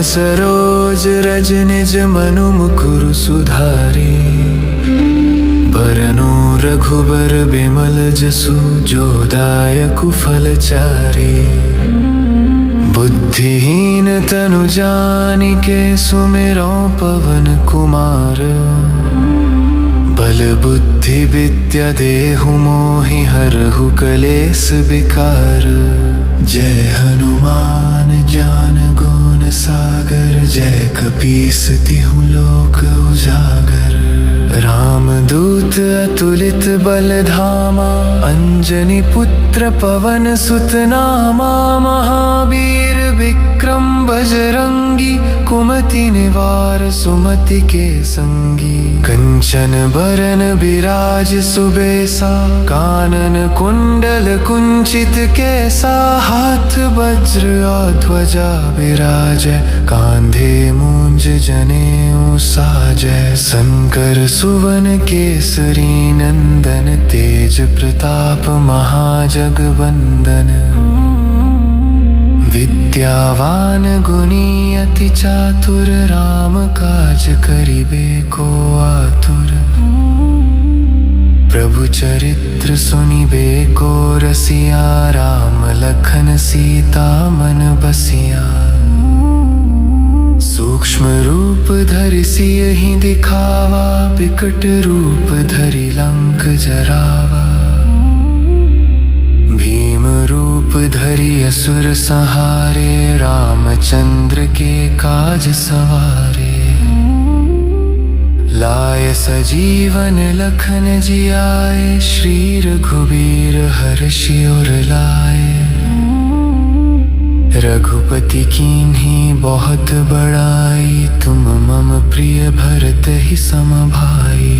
सरोज रज निज मनु मुकुरु सुधारी। बरनु रघुबर बिमल जसु जो दायकु फल चारी। बुद्धिहीन तनु जानिके सुमिरो पवन कुमार। बल बुद्धि विद्या देहु मोहि हरहु कलेस विकार। जय हनुमान ज्ञान गुण सागर। जय कपीस तिहु लोक उजागर। रामदूत अतुलित बल धामा। अंजनी पुत्र पवन सुत नामा। महावीर विक्रम बजरंगी। कुमति निवार सुमति के संगी। कंचन बरन बिराज सुबेसा। कानन कुंडल कुंचित केसा। हाथ वज्र और ध्वजा विराजै। कांधे मूंज जनेऊ साजै। शंकर सुवन केसरी नंदन। तेज प्रताप महाजगवंदन। विद्यावान गुणी अति चातुर। राम काज करिबे को आतुर। प्रभु चरित्र सुनिबे को रसिया। राम लखन सीता मन बसिया। सूक्ष्म रूप धरि सियहि दिखावा। विकट रूप धरि लंक जरावा। भीम रूप धरि असुर संहारे। रामचंद्र के काज सवारे। लाय सजीवन लखन जियाए। श्री रघुबीर हर्षि उर लाए। रघुपति कीन्ही बहुत बड़ाई। तुम मम प्रिय भरत ही सम भाई।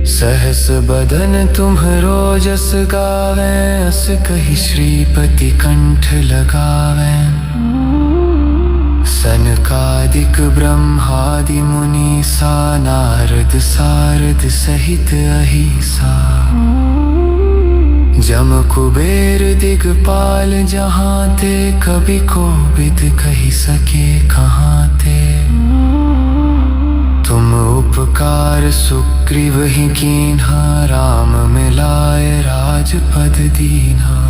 सहस बदन तुम्हरो जस गावे। अस कहि श्रीपति कंठ लगावे। सनकादिक ब्रह्मादि मुनीसा। नारद सारद सहित अहिसा। जम कुबेर दिगपाल जहाँ ते। कवि कोविद कहि सके कहाँ ते। तुम उपकार सुग्रीव ही कीन्हा। राम मिलाय राजपद दीन्हा।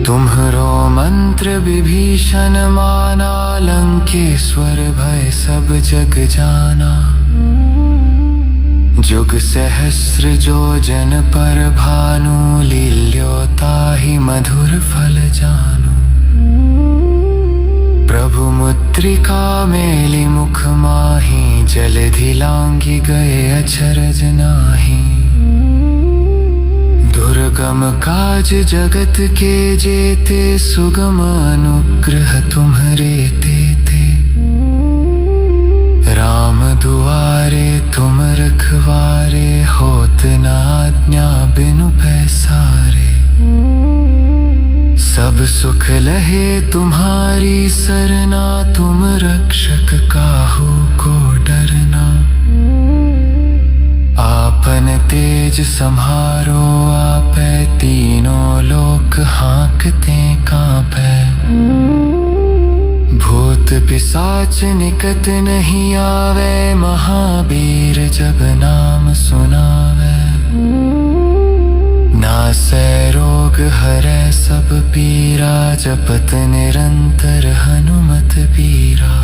तुम्हरो मंत्र विभीषण माना। लंकेश्वर भय सब जग जाना। जुग सहस्र जो जन पर भानु। लील्यो ताहि मधुर फल जानू। प्रभु मुद्रिका मेलि मुख माहि। जलधि लांघि गए अचरज नाहि। दुर्गम काज जगत के जेते। सुगम अनुग्रह तुम्हरे तेते। राम दुआरे तुम रखवारे। होत न आज्ञा बिनु पैसारे। सब सुख लहे तुम्हारी सरना। तुम रक्षक काहू को डरना। आपन तेज सम्हारो आपै। तीनों लोक हाँकते कांपै। भूत पिशाच निकट नहीं आवे। महावीर जब नाम सुनावे। नासै रोग हरै सब पीरा। जपत निरंतर हनुमत पीरा।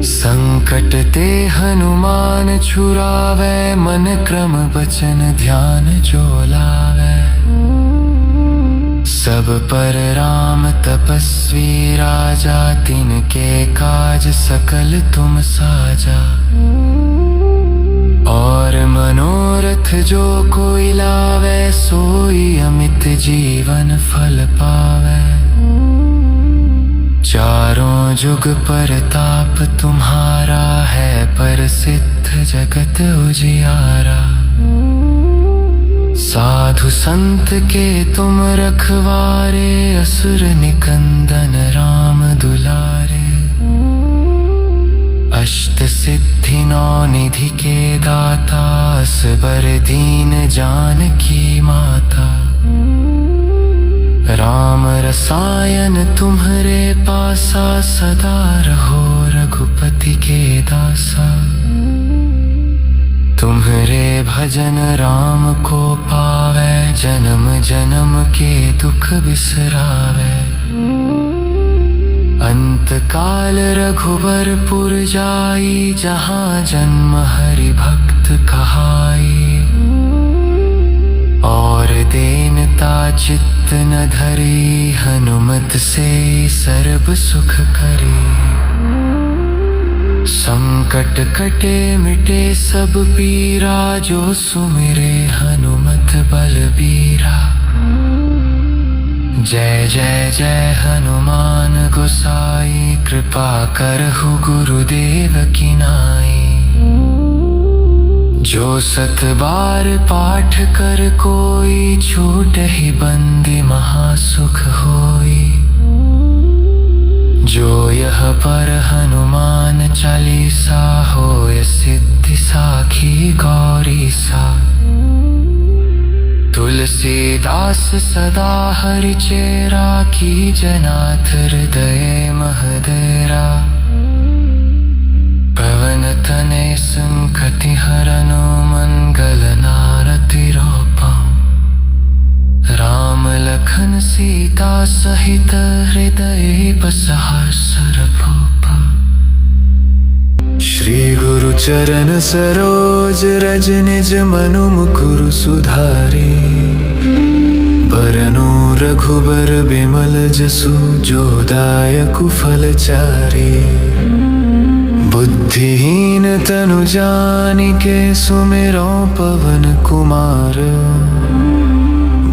संकट ते हनुमान छुरावे। मन क्रम वचन ध्यान जो लावे। सब पर राम तपस्वी राजा। तिनके काज सकल तुम साजा। और मनोरथ जो कोई लावे। सोई अमित जीवन फल पावे। चारों जुग परताप तुम्हारा है। प्रसिद्ध जगत उजियारा। साधु संत के तुम रखवारे। असुर निकंदन राम दुलारे। अष्ट सिद्धि नौ निधि के दाता। असबर दीन जानकी माता। राम रसायन तुम्हारे पासा, सदा रहो रघुपति के दासा। तुम्हारे भजन राम को पावे, जन्म जन्म के दुख बिसरावे। अंत काल रघुबरपुर जाई, जहाँ जन्म हरि भक्त कहाई। और दीनता चित्त न धरी, हनुमत से सर्ब सुख करी। संकट कटे मिटे सब पीरा, जो सुमिरे हनुमत बलबीरा। जय जय जय हनुमान गोसाई, कृपा करहु गुरुदेव की नाई। जो सत बार पाठ कर कोई, छूट ही बंदी महासुख होई। जो यह पर हनुमान चालीसा, होय सिद्धि साखी गौरी सा। तुलसीदास सदा हरि चेरा, की जनाथ हृदय महदेरा। पवन तनय संकटि हरनो, मंगल नारति रोपा। राम लखन सीता सहित, हृदय बसहा सरभूपा। श्री गुरु चरण सरोज रज, निज मनु मुकुरु सुधारी। बरनु रघुबर बिमल जसु, जो दायकु फल चारी। बुद्धिहीन तनु जानिके, सुमिरो पवन कुमार।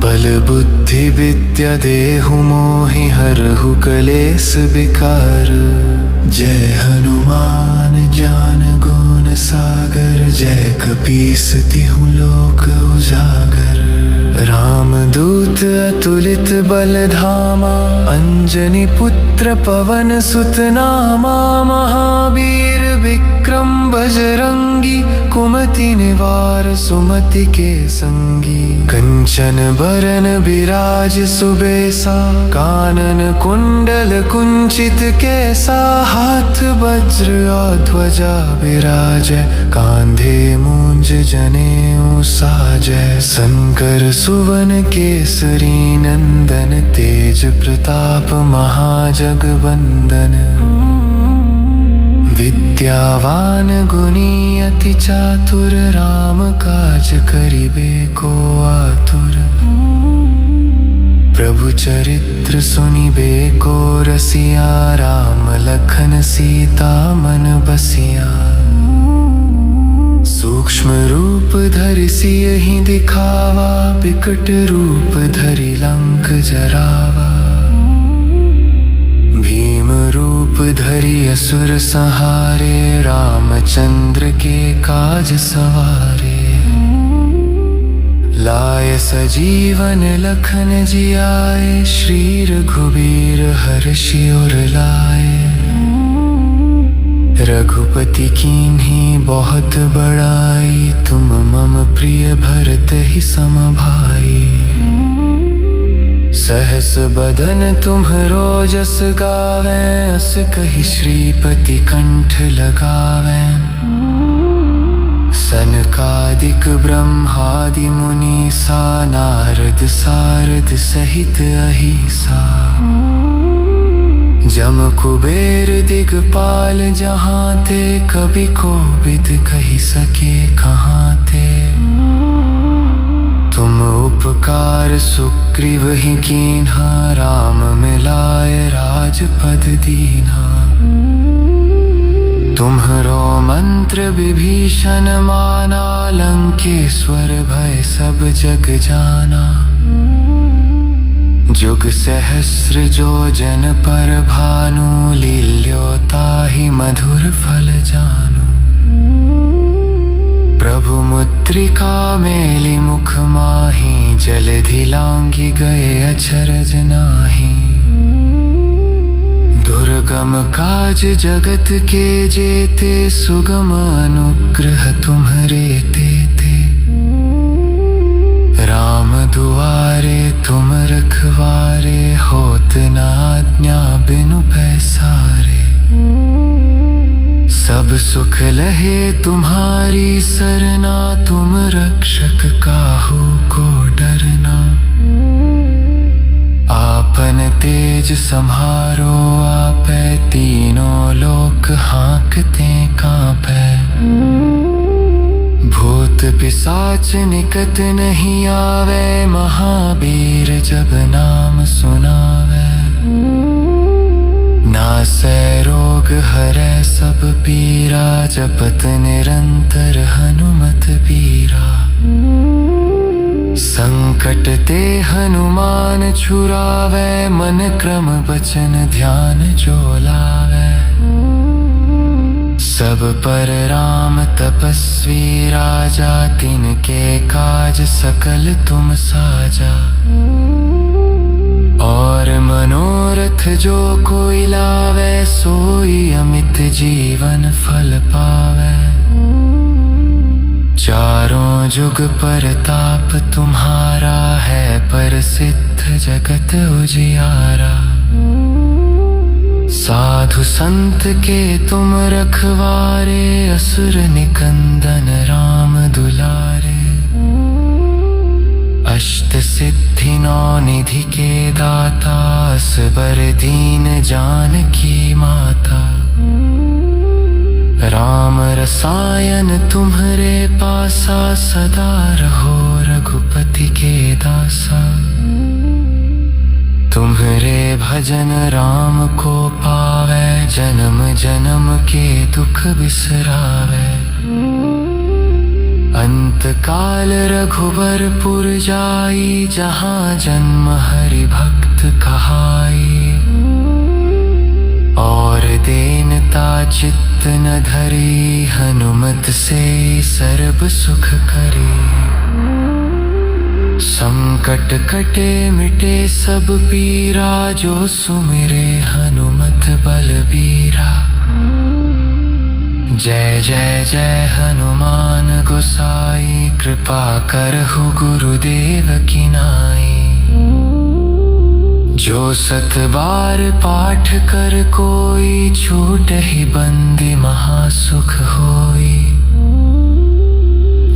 बल बुद्धि विद्या देहु मोहि, हरहु कलेस विकार। जय हनुमान ज्ञान गुण सागर, जय कपीस तिहु लोक उजागर। राम दूत अतुलित बल धामा, अंजनी पुत्र पवन सुत नामा। महावीर विक्रम बजरंगी, कुमति निवार सुमति के संगी। कंचन बरन बिराज सुबेसा, कानन कुंडल कुंचित केसा। हाथ वज्र और ध्वजा बिराजै, कांधे मूंज जनेऊ साजै। शंकर सुवन केसरी नंदन, तेज प्रताप महाजगवंदन। विद्यावान गुणी अति चातुर, राम काज करिबे को आतुर। प्रभु चरित्र सुनिबे को रसिया, राम लखन सीता मन बसिया। सूक्ष्म रूप धरि सियहि दिखावा, बिकट रूप धरि लंक जरावा। भीम रूप धरि असुर संहारे, रामचंद्र के काज सवारे। लाय सजीवन लखन जियाए, श्री रघुबीर हर्षि उर लाए। रघुपति कीन्ही बहुत बड़ाई, तुम मम प्रिय भरत ही सम भाई। सहस बदन तुम्हरो जस गावे, अस कहि श्रीपति कंठ लगावे। सनकादिक ब्रह्मादि मुनीसा, नारद सारद सहित अहिसा। जम कुबेर दिगपाल जहाँ ते, कवि कोविद कहि सके कहाँ ते। तुम उपकार सुग्रीव ही कीन्हा, राम मिलाय राजपद दीन्हा। तुम्हरो मंत्र विभीषण माना, लंकेश्वर भय सब जग जाना। जुग सहस्र जो जन पर भानु, लील्यो ताहि मधुर फल जानु। प्रभु मुद्रिका मेलि मुख माहि, जलधि लांघि गए अचरज नाहि। दुर्गम काज जगत के जेते, सुगम अनुग्रह तुम्हरे तेते। राम राम दुआरे तुम रखवारे, होत न आज्ञा बिनु पैसारे। सब सुख लहे तुम्हारी सरना, तुम रक्षक काहू को डरना। आपन तेज सम्हारो आपै, तीनों लोक हाँकते कांपै। भूत पिशाच निकट नहीं आवे, महावीर जब नाम सुनावे। नासै रोग हरै सब पीरा, जपत निरंतर हनुमत पीरा। संकट ते हनुमान छुरावे, मन क्रम वचन ध्यान जो लावे। सब पर राम तपस्वी राजा, तिनके काज सकल तुम साजा। और मनोरथ जो कोई लावे, सोई अमित जीवन फल पावे। चारों जुग परताप तुम्हारा, है प्रसिद्ध जगत उजियारा। साधु संत के तुम रखवारे, असुर निकंदन राम दुलारे। अष्ट सिद्धि नौ निधि के दाता, असबर दीन जानकी माता। राम रसायन तुम्हरे पासा, सदा रहो रघुपति के दासा। तुम्हरे भजन राम को पावे, जन्म जन्म के दुख बिसरावे। अंत काल रघुबरपुर जाई, जहाँ जन्म हरि भक्त कहाई। और दीनता चित्त न धरी, हनुमत से सर्ब सुख करी। संकट कटे मिटे सब पीरा, जो सुमिरे हनुमत बलबीरा। जय जय जय हनुमान गोसाई, कृपा करहु गुरुदेव की नाई। जो सत बार पाठ कर कोई, छूटहि बंदी महासुख होई।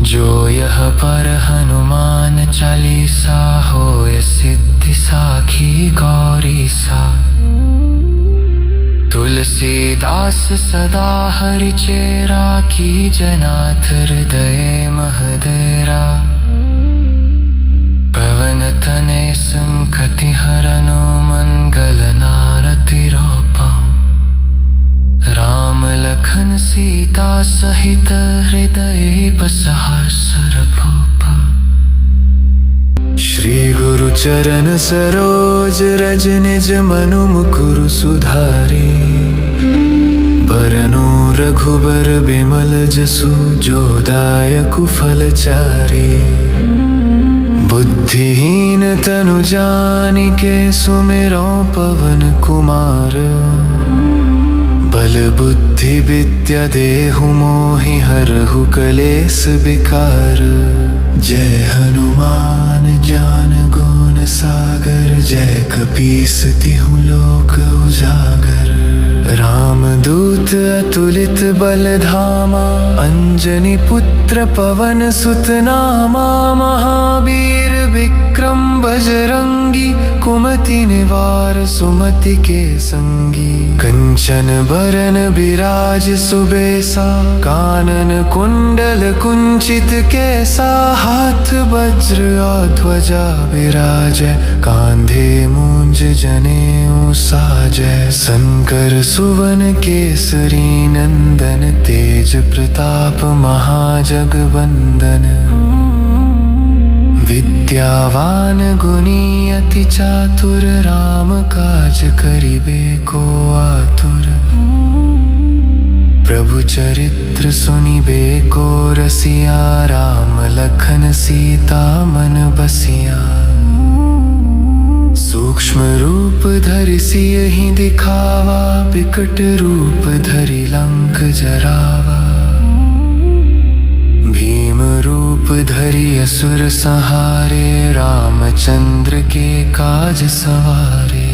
जो यह पर हनुमान चालीसा, होय सिद्धि साखी गौरी सा। तुलसीदास सदा हरिचेरा, की जनाथ हृदय महदेरा। पवन तनय संकटि हरनो, मंगल नारति रोपा। राम लखन सीता सहित, हृदय बसहा सरभूपा। श्री गुरु चरण सरोज रज, निज मनु मुकुर सुधारी। बरनु रघुबर बिमल जसु, जो दायक फल चारी। बुद्धिहीन तनु जानिके, सुमिरो पवन कुमार। बल बुद्धि विद्या देहु मोहि, हरहु कलेस विकार। जय हनुमान ज्ञान गुण सागर, जय कपीस तिहु लोक उजागर। राम दूत अतुलित बल धामा, अंजनी पुत्र पवन सुत नामा। महावीर विक्रम बजरंगी, कुमति निवार सुमति के संगी। कंचन बरन बिराज सुबेसा, कानन कुंडल कुंचित केसा। हाथ वज्र और ध्वजा विराजै, कांधे मूंज जनेऊ साजै। शंकर सुवन केसरी नंदन, तेज प्रताप महाजगवंदन। विद्यावान गुणी अति चातुर, राम काज करिबे को आतुर। प्रभु चरित्र सुनिबे को रसिया, राम लखन सीता मन बसिया। सूक्ष्म रूप धरि सियहि दिखावा, विकट रूप धरि लंक जरावा। भीम रूप धरि असुर संहारे, रामचंद्र के काज सवारे।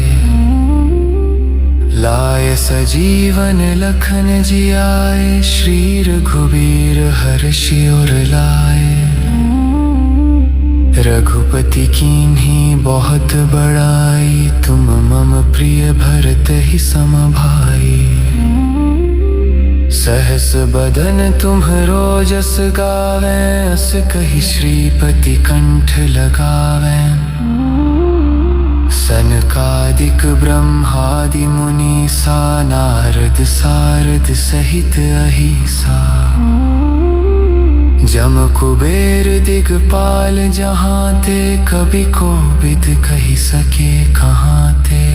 लाय सजीवन लखन जियाए, श्री रघुबीर हर्षि उर लाए। रघुपति कीन्ही बहुत बड़ाई, तुम मम प्रिय भरत ही सम भाई। सहस बदन तुम्हरो जस गावे, अस कहि श्रीपति कंठ लगावे। सनकादिक ब्रह्मादि मुनीसा, नारद सारद सहित अहिसा। जम कुबेर दिगपाल जहाँ ते, कवि कोविद कहि सके कहाँ ते।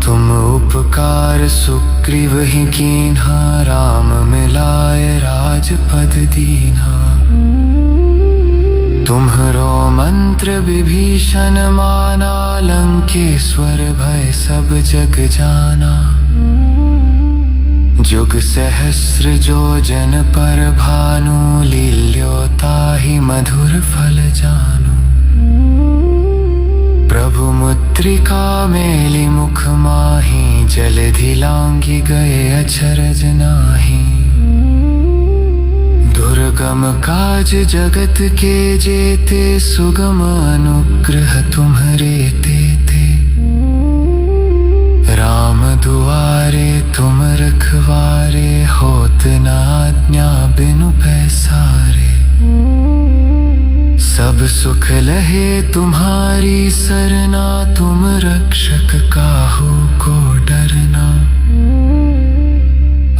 तुम उपकार सुग्रीव ही कीन्हा, राम मिलाय राजपद दीन्हा। तुम्हरो मंत्र विभीषण माना, लंकेश्वर भय सब जग जाना। जुग सहस्र जो जन पर भानु, लील्यो ताहि मधुर फल जानू। प्रभु मुद्रिका मेलि मुख माहि, जलधि लांघि गए अचरज नाही। दुर्गम काज जगत के जेते, सुगम अनुग्रह तुम्हरे तेते। राम दुआरे तुम रखवारे, होत न आज्ञा बिनु पैसारे। सब सुख लहे तुम्हारी सरना, तुम रक्षक काहू को डरना।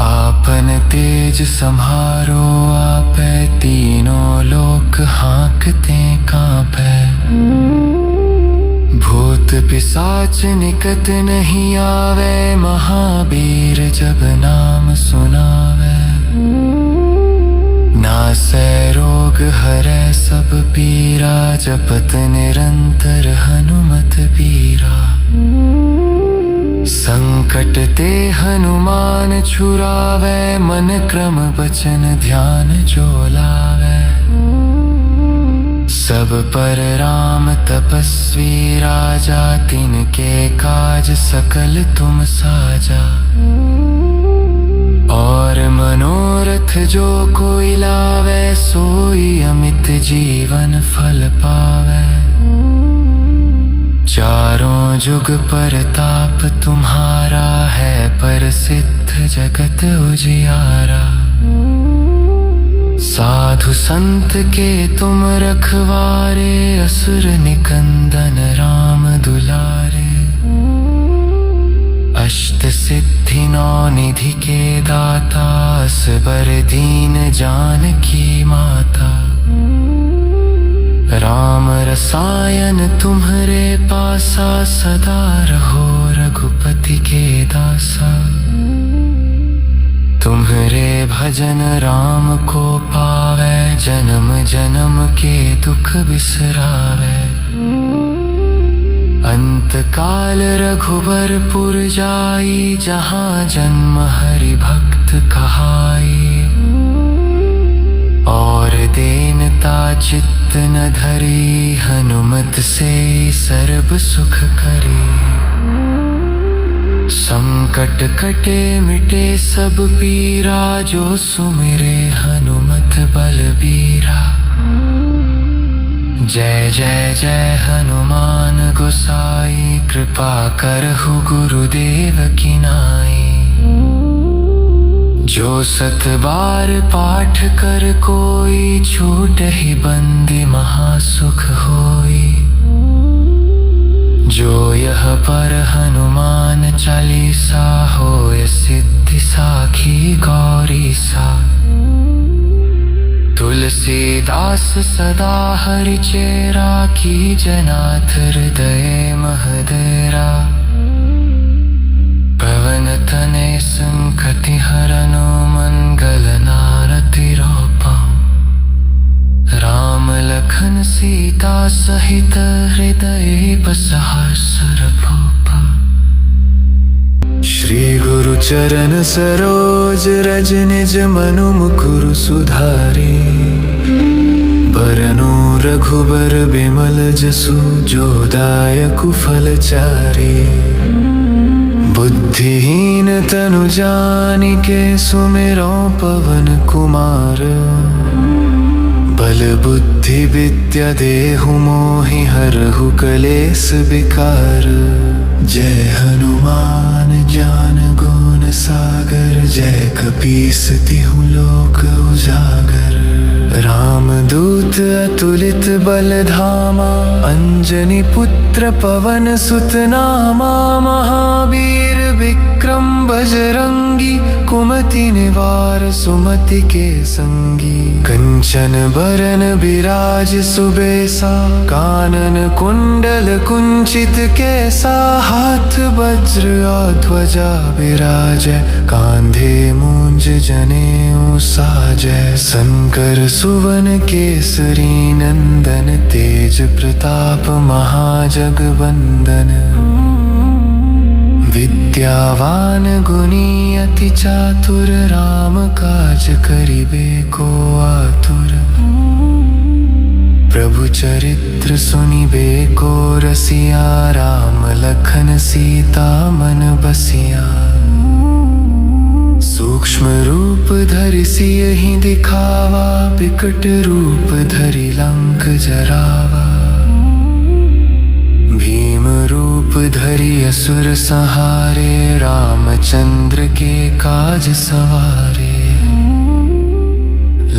आपन तेज सम्हारो आपै, तीनों लोक हाँकते कांपै। भूत पिशाच निकट नहीं आवे, महावीर जब नाम सुनावे। नासै रोग हरै सब पीरा, जपत निरंतर हनुमत बीरा। संकट ते हनुमान छुरावे, मन क्रम वचन ध्यान जो लावे। सब पर राम तपस्वी राजा, तिनके काज सकल तुम साजा। और मनोरथ जो कोई लावे, सोई अमित जीवन फल पावे। चारों जुग परताप तुम्हारा, है प्रसिद्ध जगत उजियारा। साधु संत के तुम रखवारे, असुर निकंदन राम दुलारे। अष्ट सिद्धि नौ निधि के दाता, असबर दीन जानकी माता। राम रसायन तुम्हरे पासा, सदा रहो रघुपति के दासा। तुम्हरे भजन राम को पावे, जन्म जन्म के दुख बिसरावे। अंत काल रघुबरपुर जाई, जहाँ जन्म हरि भक्त कहाई। और दीनता चित्त न धरी, हनुमत से सर्ब सुख करी। संकट कटे मिटे सब पीरा, जो सुमिरे हनुमत बलबीरा। जय जय जय हनुमान गोसाई, कृपा करहु गुरुदेव की नाई। जो सत बार पाठ कर कोई, छूटहि बंदी महासुख होई। जो यह पर हनुमान चालीसा, होय सिद्धि साखी गौरी सा। तुलसीदास सदा हरिचेरा, की जनाथ हृदय महदेरा। पवन तनय संकटि हरनो, मंगल नारति रोपा। राम लखन सीता सहित, हृदय बसहा सरभूपा। श्री गुरु चरण सरोज रज, निज मनु मुकुरु सुधारी। बरनु रघुबर बिमल जसु जो दायकु फल चारे। बुद्धिहीन तनु जानिके सुमिरो पवन कुमार। बल बुद्धि विद्या देहु मोहि हरहु कलेस विकार। जय हनुमान ज्ञान गुण सागर जय कपीस तिहु लोक उजागर। रामदूत अतुलित बल धामा अंजनी पुत्र पवन सुत नामा। महावीर विक्रम बजरंगी कुमति निवार सुमति के संगी। कंचन बरन बिराज सुबेसा कानन कुंडल कुंचित केसा। हाथ वज्र और ध्वजा विराजै कांधे मूंज जनेऊ साजै। शंकर सुवन केसरी नंदन तेज प्रताप महाजगवंदन। विद्यावान गुणी अति चातुर राम काज करिबे को आतुर। प्रभु चरित्र सुनिबे को रसिया राम लखन सीता मन बसिया। सूक्ष्म रूप धरि सियहि दिखावा बिकट रूप धरि लंक जरावा। भीम रूप धरि असुर संहारे रामचंद्र के काज सवारे।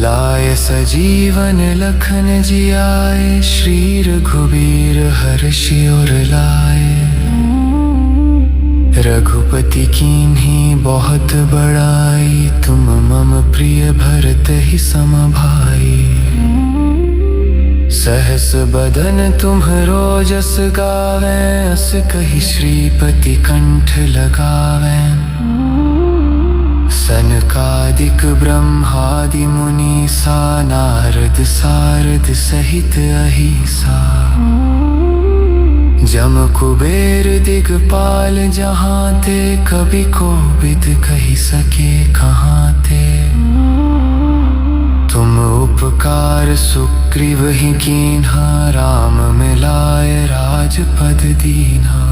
लाय सजीवन लखन जियाए श्री रघुबीर हर्षि उर लाए। रघुपति कीन्ही बहुत बड़ाई तुम मम प्रिय भरत ही सम भाई। सहस बदन तुम्हरो जस गावे अस कहि श्रीपति कंठ लगावे। सनकादिक ब्रह्मादि मुनीसा नारद सारद सहित अहिसा। जम कुबेर दिगपाल जहाँ ते कभी कोविद कही सके कहाँ ते। तुम उपकार सुग्रीव ही कीन्हा राम मिलाय राजपद दीन्हा।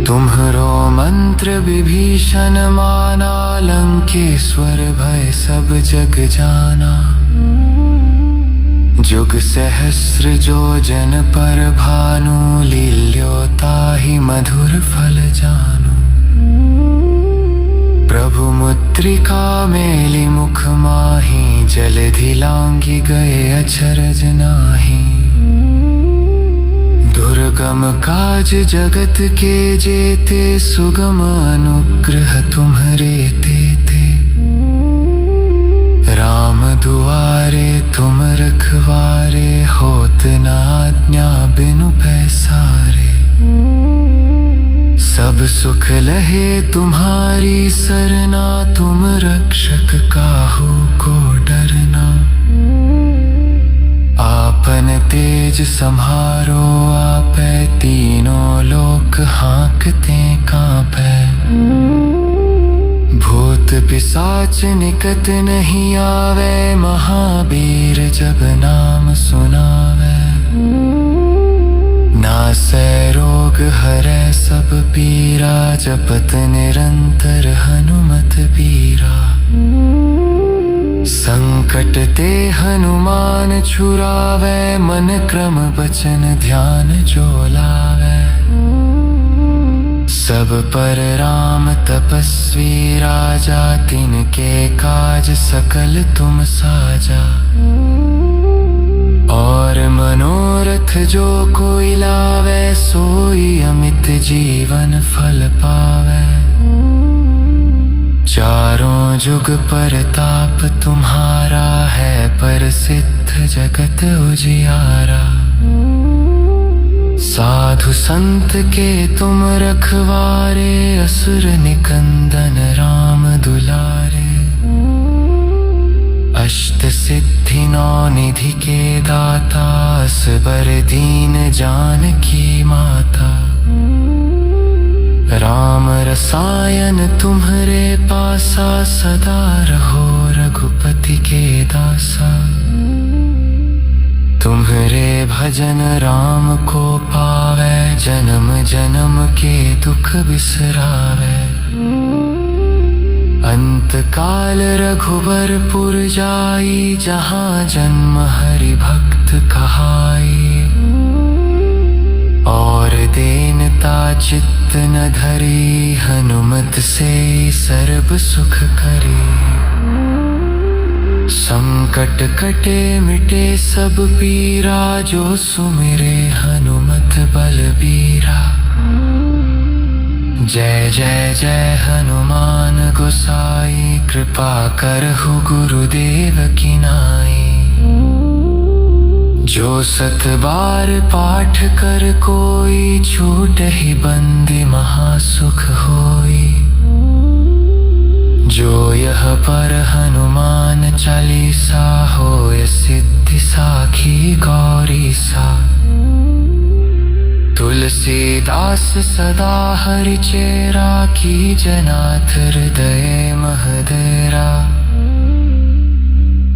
तुम्हरो मंत्र विभीषण माना लंकेश्वर भय सब जग जाना। जुग सहस्र जो जन पर भानु लील्यो ताहि मधुर फल जानु। प्रभु मुद्रिका मेलि मुख माहि जलधि लांघि गए अचरज नाहि। दुर्गम काज जगत के जेते सुगम अनुग्रह तुम्हरे तेते। राम दुआरे तुम रखवारे होत न आज्ञा बिनु पैसारे। सब सुख लहे तुम्हारी सरना तुम रक्षक काहू को डरना। आपन तेज सम्हारो आपै तीनों लोक हाँकते कांपै। भूत पिशाच निकट नहीं आवे महावीर जब नाम सुनावे। नासै रोग हरै सब पीरा जपत निरंतर हनुमत बीरा। संकट ते हनुमान छुरावे मन क्रम वचन ध्यान जो लावे। सब पर राम तपस्वी राजा तिनके काज सकल तुम साजा। और मनोरथ जो कोई लावे सोई अमित जीवन फल पावे। चारों जुग परताप तुम्हारा है प्रसिद्ध जगत उजियारा। साधु संत के तुम रखवारे असुर निकंदन राम दुलारे। अष्ट सिद्धि नौ निधि के दाता असबर दीन जानकी माता। राम रसायन तुम्हरे पासा सदा रहो रघुपति के दासा। तुम्हारे भजन राम को पावे, जन्म जन्म के दुख बिसरावे। अंत काल रघुवरपुर जाई, जहाँ जन्म हरि भक्त कहाई। और दीनता चित्त न धरी, हनुमत से सर्ब सुख करी। संकट कटे मिटे सब पीरा, जो सुमिरे हनुमत बलबीरा। जय जय जय हनुमान गोसाई, कृपा करहु गुरुदेव की नाई। जो सत बार पाठ कर कोई, छूटहि बंदी महासुख होई। जो यह पर हनुमान चालीसा, होय सिद्धि साखी गौरी सा। तुलसीदास सदा हरिचेरा, की जनाथ हृदय महदेरा।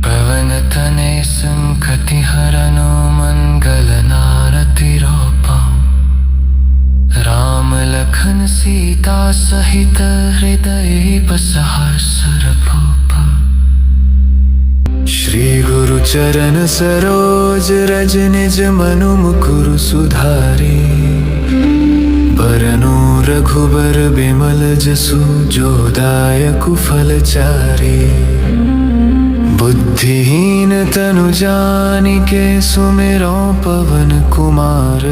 पवन तनय संकटि हरनो, मंगल नारति रोपा। राम लखन सीता सहित, हृदय बसहा सरभूपा। श्री गुरु चरण सरोज रज, निज मनु मुकुरु सुधारी। बरनु रघुबर बिमल जसु, जो दायकु फल चारी। बुद्धिहीन तनु जानिके, सुमिरो पवन कुमार।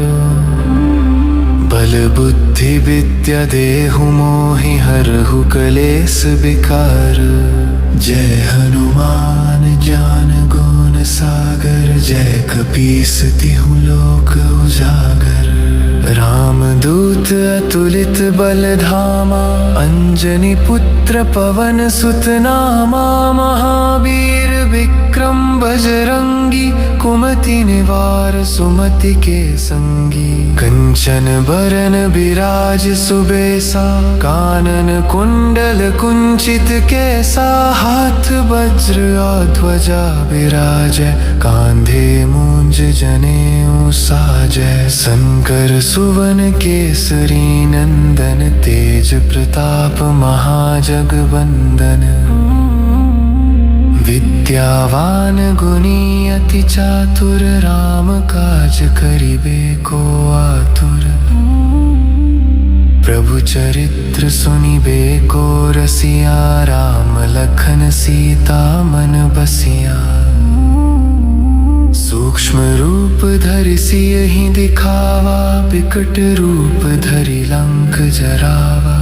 बल बुद्धि विद्या देहु मोहि, हरहु कलेस विकार। जय हनुमान ज्ञान गुण सागर, जय कपीस तिहु लोक उजागर। राम दूत अतुलित बल धामा, अंजनी पुत्र पवन सुत नामा। महावीर विक्रम बजरंगी, कुमति निवार सुमति के संगी। कंचन बरन बिराज सुबेसा, कानन कुंडल कुंचित केसा। हाथ वज्र और ध्वजा बिराजै, कांधे मूंज जनेऊ साजै। शंकर सुवन केसरी नंदन, तेज प्रताप महाजगवंदन। विद्यावान गुणी अति चातुर, राम काज करिबे को आतुर। प्रभु चरित्र सुनिबे को रसिया, राम लखन सीता मन बसिया। सूक्ष्म रूप धरि सियहि दिखावा, विकट रूप धरि लंक जरावा।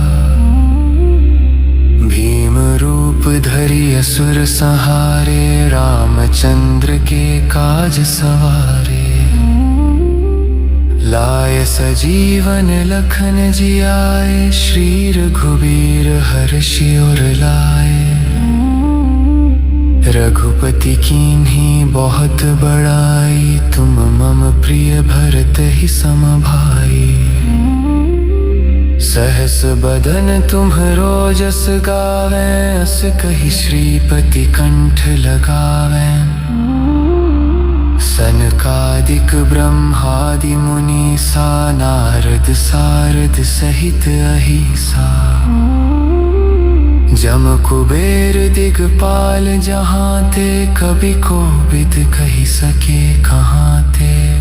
भीम रूप धरि असुर संहारे, रामचंद्र के काज सवारे। लाय सजीवन लखन जियाए, श्री रघुबीर हर्षि उर लाए। रघुपति कीन्ही बहुत बड़ाई, तुम मम प्रिय भरत ही सम भाई। सहस बदन तुम्हरो जस गावे, अस कहि श्रीपति कंठ लगावे। सनकादिक ब्रह्मादि मुनीसा, नारद सारद सहित अहिसा। जम कुबेर दिगपाल जहाँ ते, कभी कोविद कहि सके कहाँ ते।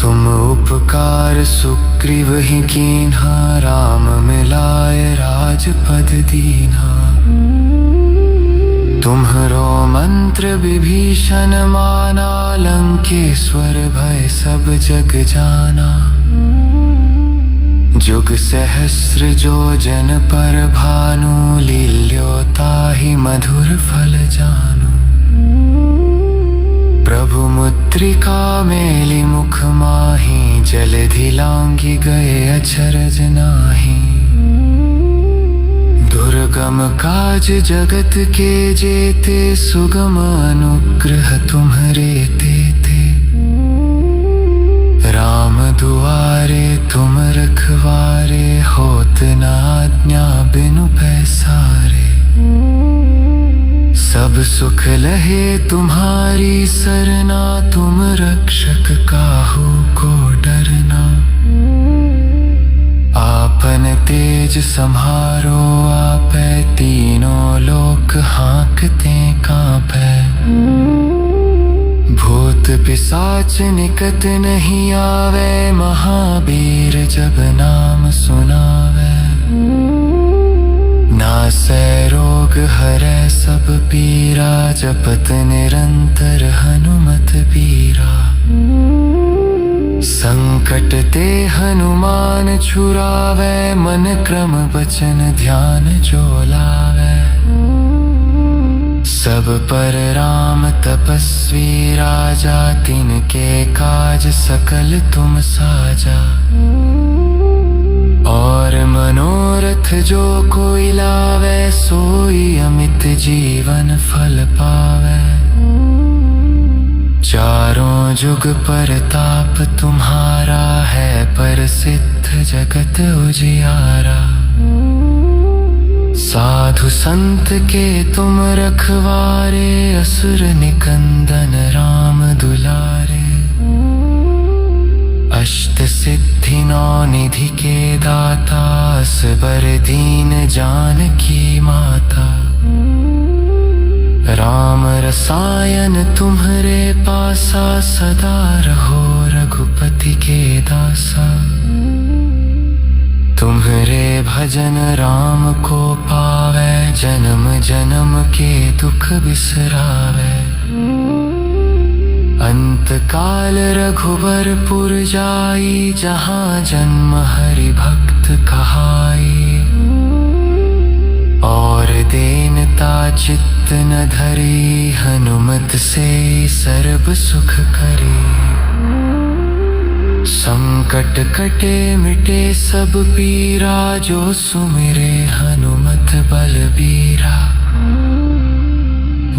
तुम उपकार सुग्रीव ही कीन्हा, राम मिलाय राजपद दीन्हा। तुम्हरो मंत्र विभीषण माना, लंकेश्वर भय सब जग जाना। जुग सहस्र जो जन पर भानु, लील्यो ताहि मधुर फल जानू। प्रभु मुद्रिका मेलि मुख माहि, जलधि लांघि गए अचरज नाही। दुर्गम काज जगत के जेते, सुगम अनुग्रह तुम्हरे तेते। राम दुआरे तुम रखवारे, होत न आज्ञा बिनु पैसारे। सब सुख लहे तुम्हारी सरना, तुम रक्षक काहू को डरना। आपन तेज सम्हारो आपे, तीनों लोक हाँकते कांपे। भूत पिशाच निकट नहीं आवे, महावीर जब नाम सुनावे। नासै रोग हरै सब पीरा, जपत निरंतर हनुमत बीरा। संकट ते हनुमान छुरावे, मन क्रम वचन ध्यान जो लावे। सब पर राम तपस्वी राजा, तिनके काज सकल तुम साजा। और मनोरथ जो कोई लावे, सोई अमित जीवन फल पावे। चारों जुग परताप तुम्हारा है, प्रसिद्ध जगत उजियारा। साधु संत के तुम रखवारे, असुर निकंदन राम दुलारे। अष्ट सिद्धि नौ निधि के दाता, असबर दीन जानकी माता। राम रसायन तुम्हरे पासा, सदा रहो रघुपति के दासा। तुम्हरे भजन राम को पावे, जन्म जन्म के दुख बिसरावे। अंत काल रघुबरपुर जाई, जहाँ जन्म हरि भक्त कहाई। और दीनता चित्त न धरी, हनुमत से सर्व सुख करी। संकट कटे मिटे सब पीरा, जो सुमिरे हनुमत बलबीरा।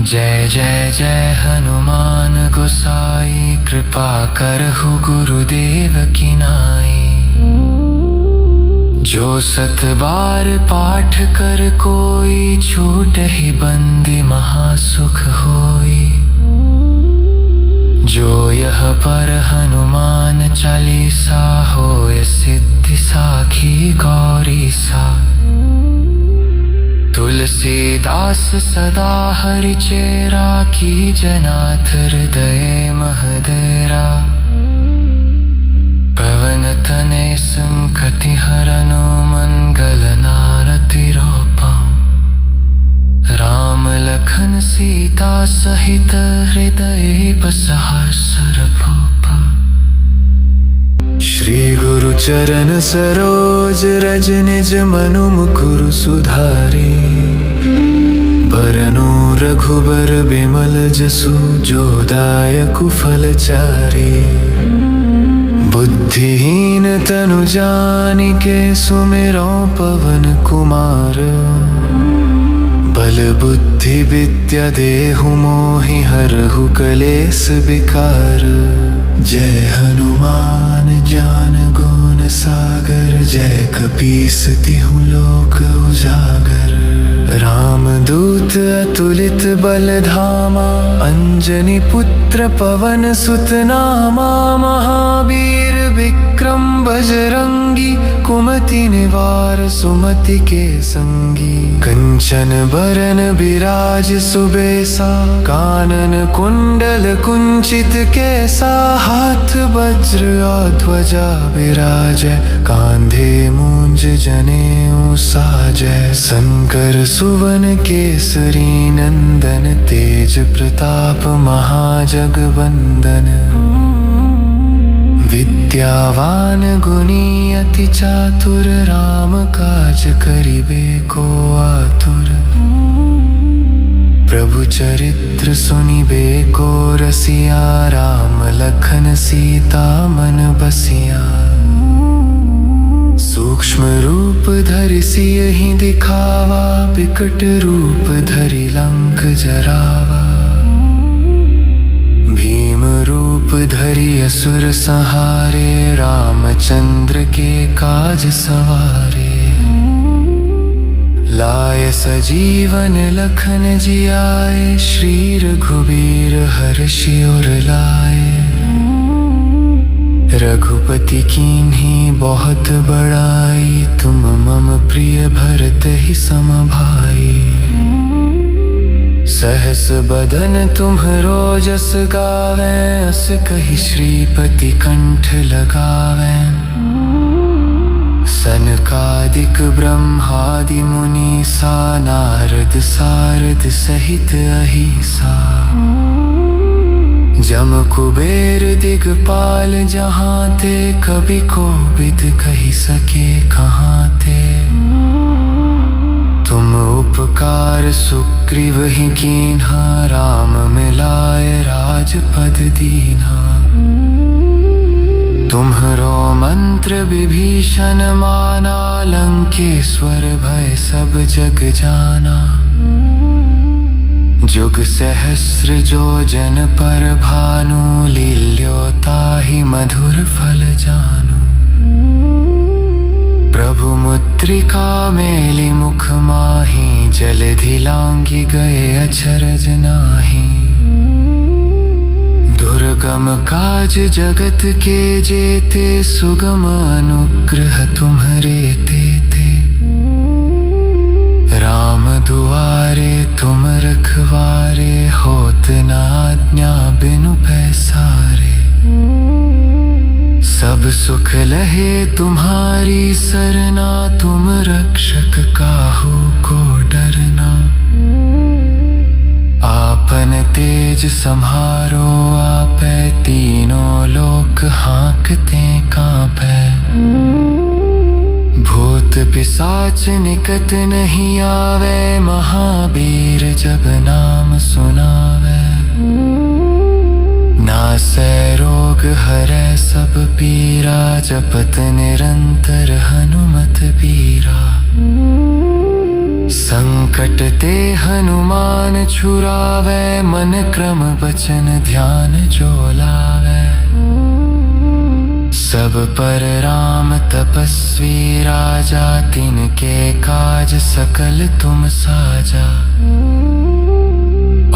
जय जय जय हनुमान गोसाई, कृपा करहु गुरुदेव की नाई। जो सत बार पाठ कर कोई, छूटहि बंदी महासुख होई। जो यह पर हनुमान चालीसा, होय सिद्धि साखी गौरी सा। तुलसीदास सदा हरिचेरा, की जनाथ हृदय महदेरा। पवन तनय संकटि हरनो, मंगल नारति रोपा। राम लखन सीता सहित, हृदय बसहा सरभूपा। श्री गुरु चरण सरोज रज, निज मनु मुकुर सुधारी। बरनु रघुबर बिमल जसु, जो दायक फल चारी। बुद्धिहीन तनु जानिके, सुमिरो पवन कुमार। बल बुद्धि विद्या देहु मोहि, हरहु कलेस विकार। जय हनुमान ज्ञान गुण सागर, जय कपीस तिहु लोक उजागर। राम दूत अतुलित बल धामा, अंजनी पुत्र पवन सुत नामा। महावीर विक्रम बजरंगी, कुमति निवार सुमति के संगी। कंचन बरन बिराज सुबेसा, कानन कुंडल कुंचित केसा। हाथ वज्र और ध्वजा विराजै, कांधे मूंज जनेऊ साजै। शंकर सुवन केसरी नंदन, तेज प्रताप महाजगवंदन। विद्यावान गुणी अति चातुर, राम काज करिबे को आतुर। प्रभु चरित्र सुनिबे को रसिया, राम लखन सीता मन बसिया। सूक्ष्म रूप धरि सियहि दिखावा, विकट रूप धरि लंक जरावा। भीम रूप धरि असुर संहारे, रामचंद्र के काज सवारे। लाय सजीवन लखन जियाए, श्री रघुबीर हर्षि उर लाए। रघुपति कीन्ही बहुत बड़ाई, तुम मम प्रिय भरत ही सम भाई। सहस बदन तुम्हरो जस गावे, अस कहि श्रीपति कंठ लगावे। सनकादिक ब्रह्मादि मुनीसा, नारद सारद सहित अहिसा। जम कुबेर दिगपाल जहाँ ते, कवि कोविद कहि सके कहाँ ते। तुम उपकार सुग्रीव ही कीन्हा, राम मिलाए राजपद दीन्हा। तुम्हरो मंत्र विभीषण माना, लंकेश्वर भय सब जग जाना। जुग सहस्र जो जन पर भानु, लील्यो ताहि मधुर फल जानू। प्रभु मुद्रिका मेलि मुख माहि, जलधि लांघि गए अचरज नाही। दुर्गम काज जगत के जेते, सुगम अनुग्रह तुम्हरे तेते। राम दुआरे तुम रखवारे, होत न आज्ञा बिनु पैसारे। सब सुख लहे तुम्हारी सरना, तुम रक्षक काहू को डरना। आपन तेज सम्हारो आपै, तीनों लोक हाँकते कांपै। भूत पिशाच निकट नहीं आवे, महावीर जब नाम सुनावे। नासै रोग हरै सब पीरा, जपत निरंतर हनुमत बीरा। संकट ते हनुमान छुरावे, मन क्रम वचन ध्यान जो लावे। सब पर राम तपस्वी राजा, तिनके काज सकल तुम साजा।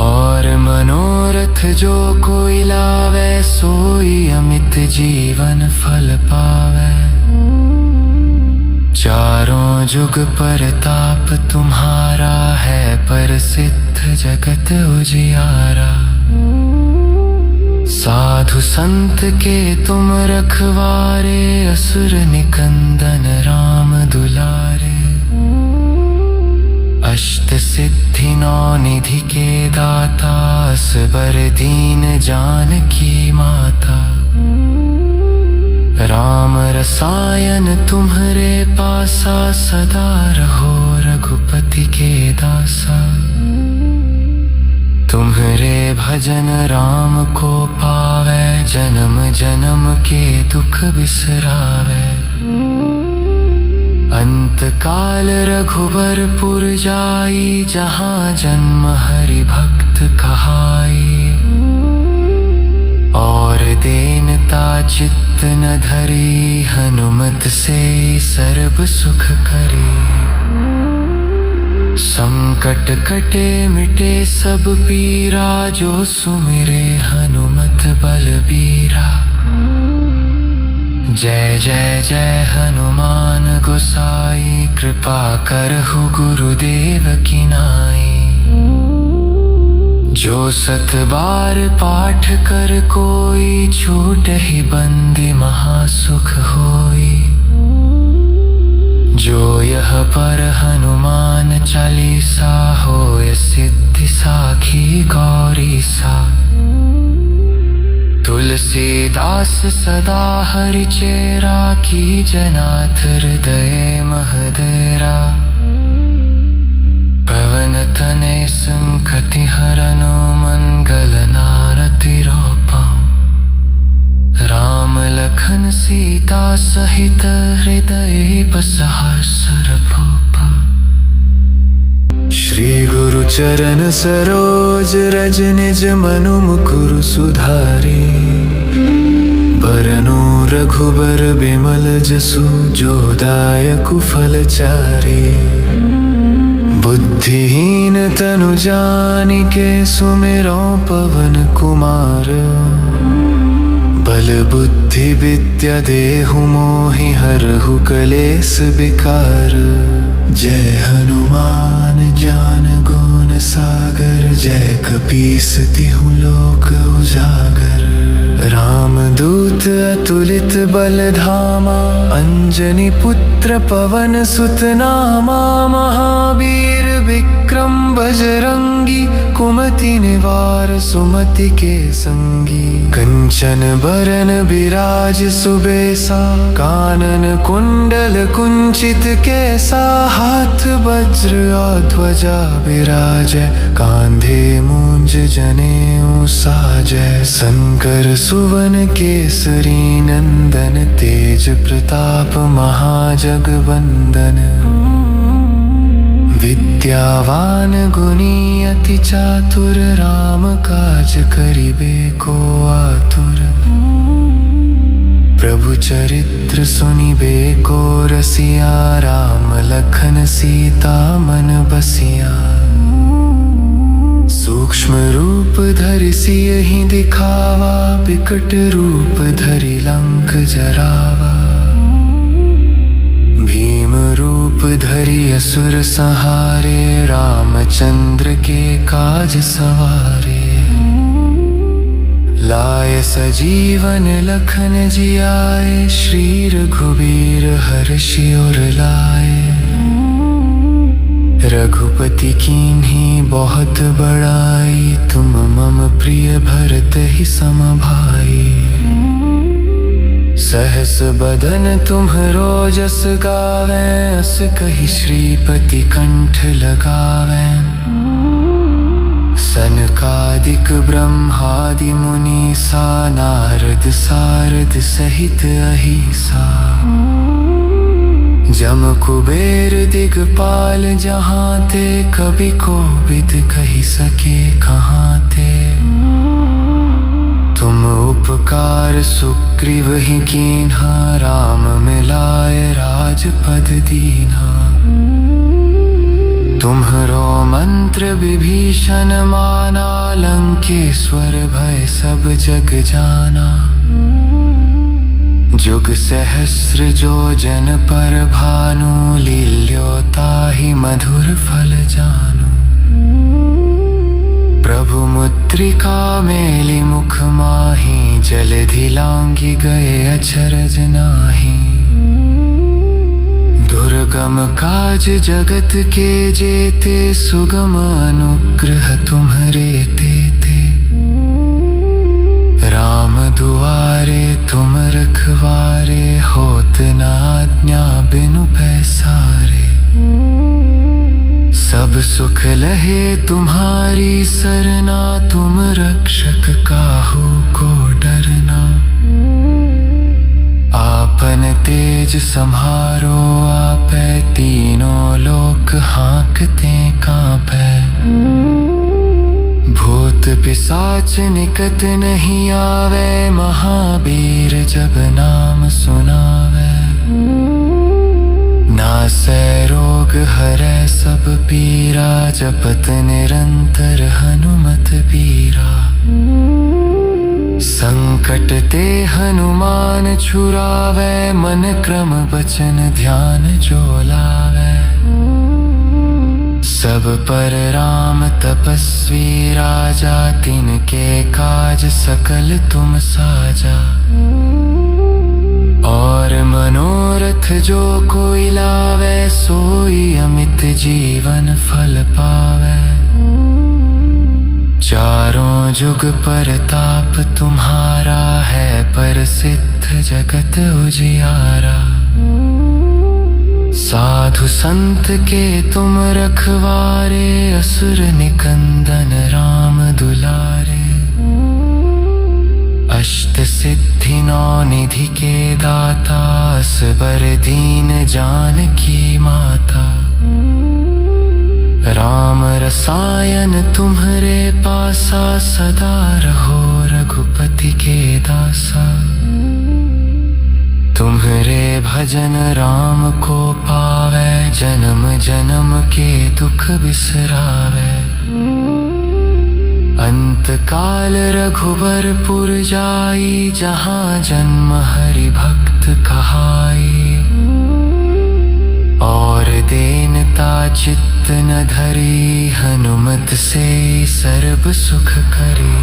और मनोरथ जो कोई लावे, सोई अमित जीवन फल पावे। चारों जुग परताप तुम्हारा है, प्रसिद्ध जगत उजियारा। साधु संत के तुम रखवारे, असुर निकंदन राम दुलारे। अष्ट सिद्धि नौ निधि के दाता, असबर दीन जानकी माता। राम रसायन तुम्हरे पासा, सदा रहो रघुपति के दासा। तुम्हरे भजन राम को पावे, जन्म जन्म के दुख बिसरावे। अंत काल रघुबरपुर जाई, जहाँ जन्म हरि भक्त कहाई। और दीनता चित्त न धरी, हनुमत से सर्व सुख करी। संकट कटे मिटे सब पीरा, जो सुमिरे हनुमत बलबीरा। जय जय जय हनुमान गोसाई, कृपा करहु गुरुदेव की नाई। जो सत बार पाठ कर कोई, छूटहि बंदी महासुख होई। जो यह पर हनुमान चालीसा, होय सिद्धि साखी गौरी सा। तुलसीदास सदा हरिचेरा, की जनाथ हृदय महदेरा। पवन तनय संकटि हरनो, मंगल नारति रोपा। राम लखन सीता सहित, हृदय बसहा सरभूपा। श्री गुरु चरण सरोज रज, निज मनु मुकुरु सुधारी। बरनु रघुबर बिमल जसु, जो दायकु फल चारी। बुद्धिहीन तनु जानिके सुमिरो पवन कुमार। बल बुद्धि विद्या देहु मोहि हरहु कलेस विकार। जय हनुमान ज्ञान गुण सागर, जय कपीस तिहु लोक उजागर। रामदूत अतुलित बल धामा, अंजनी पुत्र पवन सुत नामा। महावीर विक्रम बजरंगी, कुमति निवार सुमति के संगी। कंचन बरन बिराज सुबेसा, कानन कुंडल कुंचित केसा। हाथ वज्र और ध्वजा बिराजै, कांधे मूंज जनेऊ साजै। शंकर सुवन केसरी नंदन, तेज प्रताप महाजगवंदन। विद्यावान गुणी अति चातुर, राम काज करिबे को आतुर। प्रभु चरित्र सुनिबे को रसिया, राम लखन सीता मन बसिया। सूक्ष्म रूप धरि सियहि दिखावा, बिकट रूप धरि लंक जरावा। भीम रूप धरि असुर संहारे, रामचंद्र के काज सवारे। लाय सजीवन लखन जियाए, श्री रघुबीर हर्षि उर लाए। रघुपति कीन्ही बहुत बड़ाई, तुम मम प्रिय भरत ही सम भाई। सहस बदन तुम्हरो जस गावें, अस कहि श्रीपति कंठ लगावें। सनकादिक ब्रह्मादि मुनीसा, नारद सारद सहित अहिसा। जम कुबेर दिगपाल जहाँ ते, कवि कोविद कहि सके कहाँ ते। तुम उपकार सुग्रीव ही कीन्हा, राम मिलाए राजपद दीन्हा। तुम्हरो मंत्र विभीषण माना, लंकेश्वर भय सब जग जाना। जुग सहस्र जो जन पर भानु, लील्यो ताहि मधुर फल जानू। प्रभु मुद्रिका मेलि मुख माहि, जलधि लांघि गए अचरज नाहि। दुर्गम काज जगत के जेते, सुगम अनुग्रह तुम्हरे तेते। राम दुआरे तुम रखवारे, होत न आज्ञा बिनु पैसारे। सब सुख लहे तुम्हारी सरना, तुम रक्षक काहू को डरना। आपन तेज सम्हारो आपै, तीनों लोक हाँकते कांपै। भूत पिशाच निकट नहीं आवे, महावीर जब नाम सुनावे। नासै रोग हरै सब पीरा, जपत निरंतर हनुमत बीरा। संकट ते हनुमान छुरावे, मन क्रम वचन ध्यान जो लावे। सब पर राम तपस्वी राजा, तिनके काज सकल तुम साजा। और मनोरथ जो कोई लावे, सोई अमित जीवन फल पावे। चारों जुग परताप तुम्हारा है, प्रसिद्ध जगत उजियारा। साधु संत के तुम रखवारे, असुर निकंदन राम दुलारे। अष्ट सिद्धि नौ निधि के दाता, असबर दीन जानकी माता। राम रसायन तुम्हरे पासा, सदा रहो रघुपति के दासा। तुम्हरे भजन राम को पावे, जन्म जन्म के दुख बिसरावे। अंत काल रघुवरपुर जाई, जहाँ जन्म हरि भक्त कहाई। और देनता चित्त न धरी, हनुमत से सर्ब सुख करे।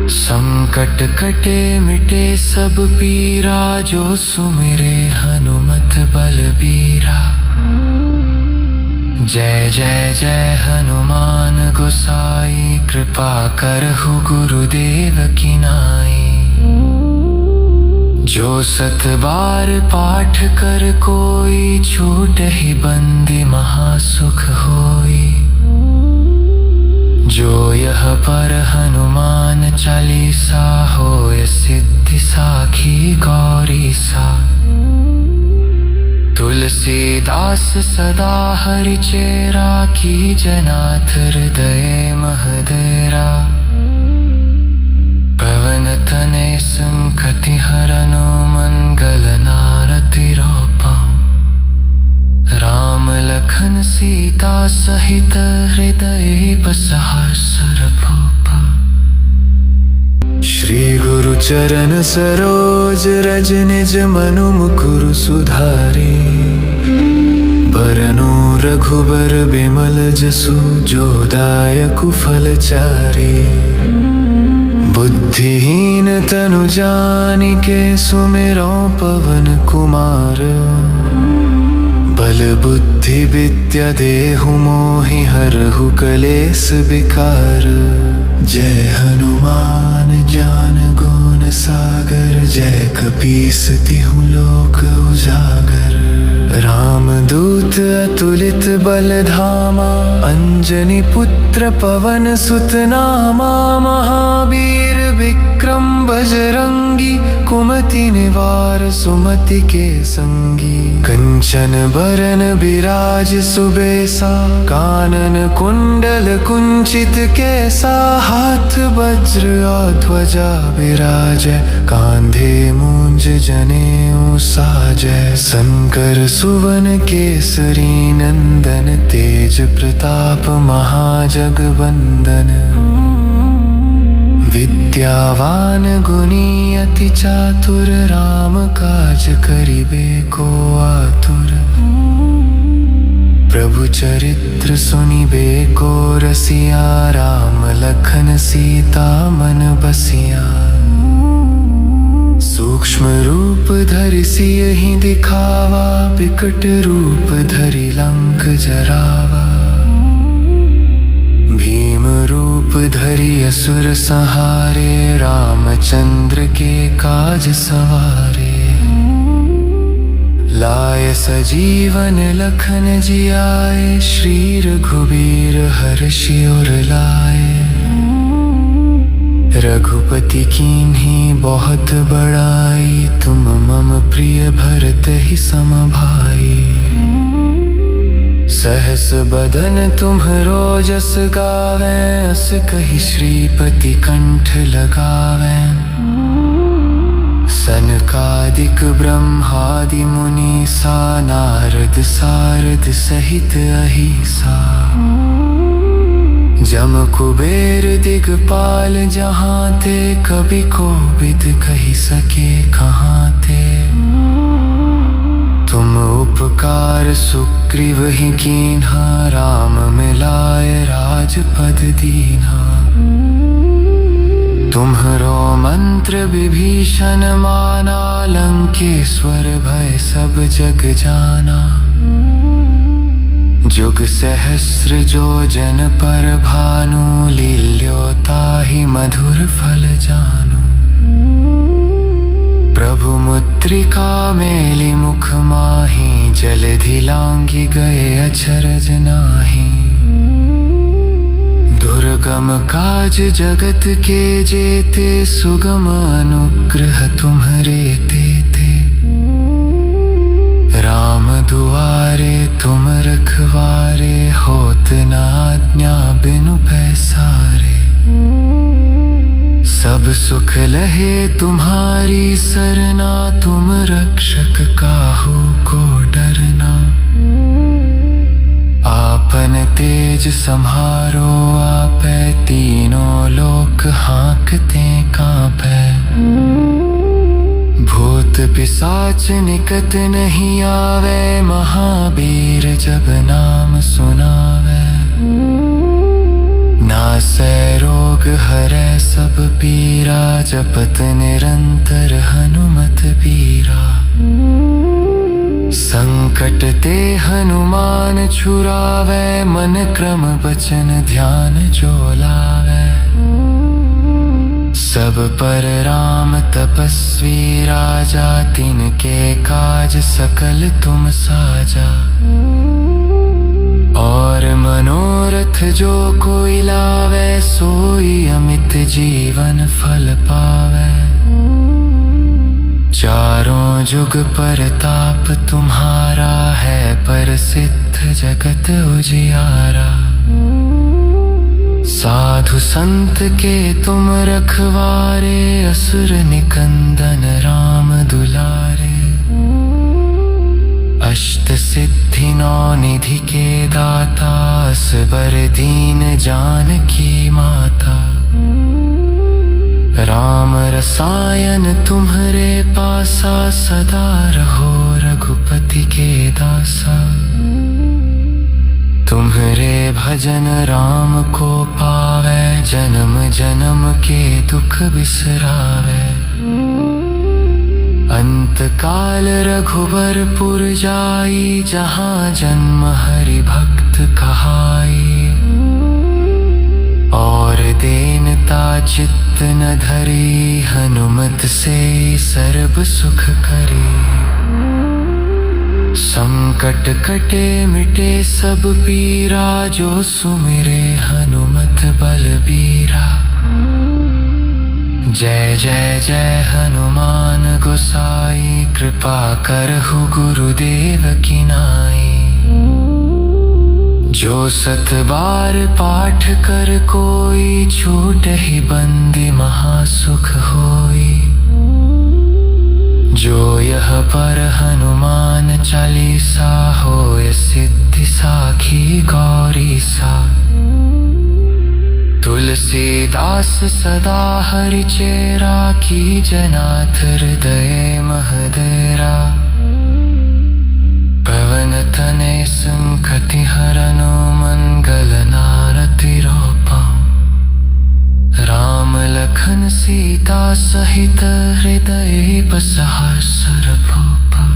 संकट कटे मिटे सब पीरा, जो सुमिरे हनुमत बलबीरा। जय जय जय हनुमान गोसाई, कृपा करहु गुरुदेव की नाई। जो सत बार पाठ कर कोई, छूटहि बंदी महासुख होई। जो यह पर हनुमान चालीसा, होय सिद्धि साखी गौरी सा। तुलसीदास सदा हरिचेरा, की जनाथ हृदय महदेरा। पवन तनय संकटि हरनो, मंगल नारति रोपा। राम लखन सीता सहित, हृदय बसहा सरभूपा। श्री गुरु चरण सरोज रज, निज मनु मुकुरु सुधारी। बरनु रघुबर बिमल जसु, जो दायकु फल चारी। बुद्धिहीन तनु जानिके, सुमिरो पवन कुमार। बल बुद्धि विद्या देहु मोहि, हरहु कलेस विकार। जय हनुमान ज्ञान गुण सागर, जय कपीस तिहु लोक उजागर। राम दूत अतुलित बल धामा, अंजनी पुत्र पवन सुत नामा। महावीर विक्रम बजरंगी, कुमति निवार सुमति के संगी। कंचन बरन बिराज सुबेसा, कानन कुंडल कुंचित केसा। हाथ वज्र और ध्वजा बिराजै, कांधे मूंज जनेऊ साजै। शंकर सुवन केसरी नंदन, तेज प्रताप महाजगवंदन। विद्यावान गुणी अति चातुर, राम काज करिबे को आतुर। प्रभु चरित्र सुनिबे को रसिया, राम लखन सीता मन बसिया। सूक्ष्म रूप धरि सियहि दिखावा, विकट रूप धरि लंक जरावा। भीम रूप धरि असुर संहारे, रामचंद्र के काज सवारे। लाय सजीवन लखन जियाए, श्री रघुबीर हर्षि उर लाए। रघुपति कीन्ही बहुत बड़ाई, तुम मम प्रिय भरत ही सम भाई। सहस बदन तुम्हरो जस गावे, अस कहि श्रीपति कंठ लगावे। सनकादिक ब्रह्मादि मुनीसा, नारद सारद सहित अहिसा। जम कुबेर दिगपाल जहाँ ते, कवि कोविद कहि सके कहाँ ते। तुम उपकार सुग्रीव ही कीन्हा, राम मिलाय राजपद दीन्हा। तुम्हरो मंत्र विभीषण माना, लंकेश्वर भय सब जग जाना। जुग सहस्र जो जन पर भानु, लील्यो ताहि मधुर फल जानु। प्रभु मुद्रिका मेलि मुख माहि, जलधि लांघि गए अचरज नाही। दुर्गम काज जगत के जेते, सुगम अनुग्रह तुम्हरे तेते। राम दुआरे तुम रखवारे, होत न आज्ञा बिनु पैसारे। सब सुख लहे तुम्हारी सरना, तुम रक्षक काहू को डरना। तेज सम्हारो आपे, तीनों लोक हाँकते कांपे। भूत पिशाच निकट नहीं आवे, महावीर जब नाम सुनावे। नासै रोग हरै सब पीरा, जपत निरंतर हनुमत बीरा। संकट ते हनुमान छुरावे, मन क्रम वचन ध्यान जो लावे। सब पर राम तपस्वी राजा, तिनके काज सकल तुम साजा। और मनोरथ जो कोई लावे, सोई अमित जीवन फल पावे। चारों जुग परताप तुम्हारा, है प्रसिद्ध जगत उजियारा। साधु संत के तुम रखवारे, असुर निकंदन राम दुलारे। अष्ट सिद्धि नौ निधि के दाता, असबर दीन जानकी माता। राम रसायन तुम्हरे पासा, सदा रहो रघुपति के दासा। तुम्हरे भजन राम को पावे, जन्म जन्म के दुख बिसरावे। अंत काल रघुबरपुर जाई, जहाँ जन्म हरि भक्त कहाई। और दीनता चित्त न धरी, हनुमत से सर्व सुख करी। संकट कटे मिटे सब पीरा, जो सुमिरे हनुमत बलबीरा। जय जय जय हनुमान गोसाई, कृपा करहु गुरुदेव की नाई। जो सत बार पाठ कर कोई, छूटहि बंदी महासुख होई। जो यह पर हनुमान चालीसा, होय सिद्धि साखी गौरी सा। तुलसीदास सदा हरिचेरा, की जनाथ हृदय महदेरा। पवन तनय संकटि हरनो, मंगल नारति रोपा। राम लखन सीता सहित, हृदय बसहा सरभूपा।